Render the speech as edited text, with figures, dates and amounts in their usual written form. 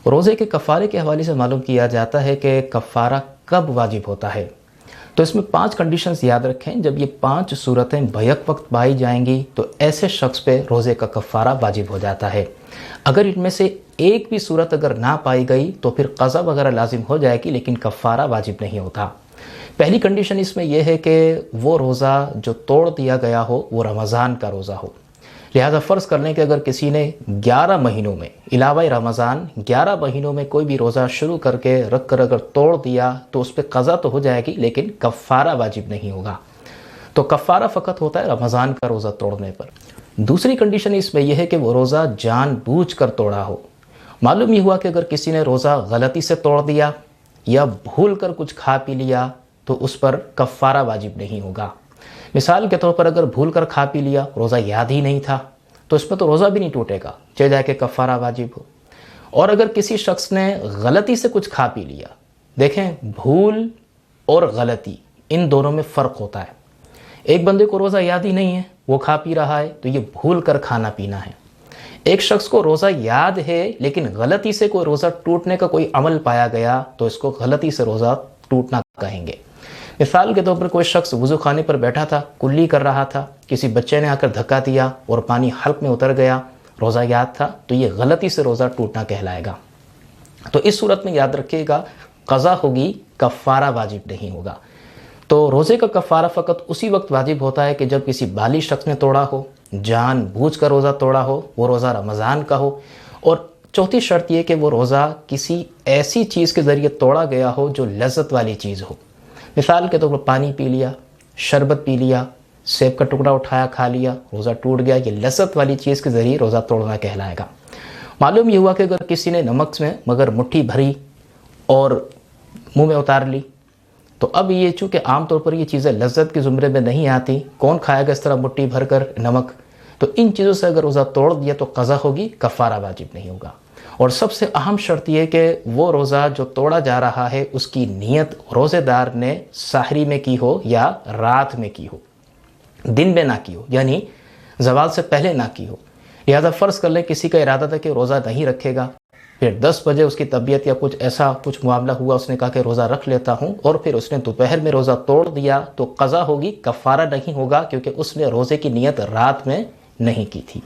روزے کے کفارے کے حوالے سے معلوم کیا جاتا ہے کہ کفارہ کب واجب ہوتا ہے، تو اس میں 5 کنڈیشنز یاد رکھیں۔ جب یہ 5 صورتیں بیک وقت پائی جائیں گی تو ایسے شخص پہ روزے کا کفارہ واجب ہو جاتا ہے۔ اگر ان میں سے ایک بھی صورت اگر نہ پائی گئی تو پھر قضا وغیرہ لازم ہو جائے گی، لیکن کفارہ واجب نہیں ہوتا۔ پہلی کنڈیشن اس میں یہ ہے کہ وہ روزہ جو توڑ دیا گیا ہو وہ رمضان کا روزہ ہو۔ لہذا فرض کر لیں کہ اگر کسی نے 11 مہینوں میں علاوہ رمضان 11 مہینوں میں کوئی بھی روزہ شروع کر کے رکھ کر اگر توڑ دیا تو اس پہ قضا تو ہو جائے گی، لیکن کفارہ واجب نہیں ہوگا۔ تو کفارہ فقط ہوتا ہے رمضان کا روزہ توڑنے پر۔ دوسری کنڈیشن اس میں یہ ہے کہ وہ روزہ جان بوجھ کر توڑا ہو۔ معلوم یہ ہوا کہ اگر کسی نے روزہ غلطی سے توڑ دیا یا بھول کر کچھ کھا پی لیا تو اس پر کفارہ واجب نہیں ہوگا۔ مثال کے طور پر اگر بھول کر کھا پی لیا، روزہ یاد ہی نہیں تھا، تو اس میں تو روزہ بھی نہیں ٹوٹے گا، چاہے جائے کہ کفارہ واجب ہو۔ اور اگر کسی شخص نے غلطی سے کچھ کھا پی لیا، دیکھیں بھول اور غلطی ان دونوں میں فرق ہوتا ہے۔ ایک بندے کو روزہ یاد ہی نہیں ہے، وہ کھا پی رہا ہے، تو یہ بھول کر کھانا پینا ہے۔ ایک شخص کو روزہ یاد ہے لیکن غلطی سے کوئی روزہ ٹوٹنے کا کوئی عمل پایا گیا تو اس کو غلطی سے روزہ ٹوٹنا کہیں گے۔ مثال کے طور پر کوئی شخص وضو خانے پر بیٹھا تھا، کلی کر رہا تھا، کسی بچے نے آ کر دھکا دیا اور پانی حلق میں اتر گیا، روزہ یاد تھا، تو یہ غلطی سے روزہ ٹوٹنا کہلائے گا۔ تو اس صورت میں یاد رکھیے گا قضا ہوگی، کفارہ واجب نہیں ہوگا۔ تو روزے کا کفارہ فقط اسی وقت واجب ہوتا ہے کہ جب کسی بالغ شخص نے توڑا ہو، جان بوجھ کر روزہ توڑا ہو، وہ روزہ رمضان کا ہو، اور چوتھی شرط یہ کہ وہ روزہ کسی ایسی چیز کے ذریعے توڑا گیا ہو جو لذت والی چیز ہو۔ مثال کے طور پر پانی پی لیا، شربت پی لیا، سیب کا ٹکڑا اٹھایا کھا لیا، روزہ ٹوٹ گیا، یہ لذت والی چیز کے ذریعے روزہ توڑنا کہلائے گا۔ معلوم یہ ہوا کہ اگر کسی نے نمک میں مگر مٹھی بھری اور منہ میں اتار لی، تو اب یہ چونکہ عام طور پر یہ چیزیں لذت کے زمرے میں نہیں آتی، کون کھائے گا اس طرح مٹھی بھر کر نمک، تو ان چیزوں سے اگر روزہ توڑ دیا تو قضا ہوگی، کفارہ واجب نہیں ہوگا۔ اور سب سے اہم شرط یہ کہ وہ روزہ جو توڑا جا رہا ہے اس کی نیت روزے دار نے سحری میں کی ہو یا رات میں کی ہو، دن میں نہ کی ہو، یعنی زوال سے پہلے نہ کی ہو۔ لہذا فرض کر لیں کسی کا ارادہ تھا کہ روزہ نہیں رکھے گا، پھر 10 بجے اس کی طبیعت یا کچھ معاملہ ہوا، اس نے کہا کہ روزہ رکھ لیتا ہوں، اور پھر اس نے دوپہر میں روزہ توڑ دیا تو قضا ہوگی، کفارہ نہیں ہوگا، کیونکہ اس نے روزے کی نیت رات میں نہیں کی تھی۔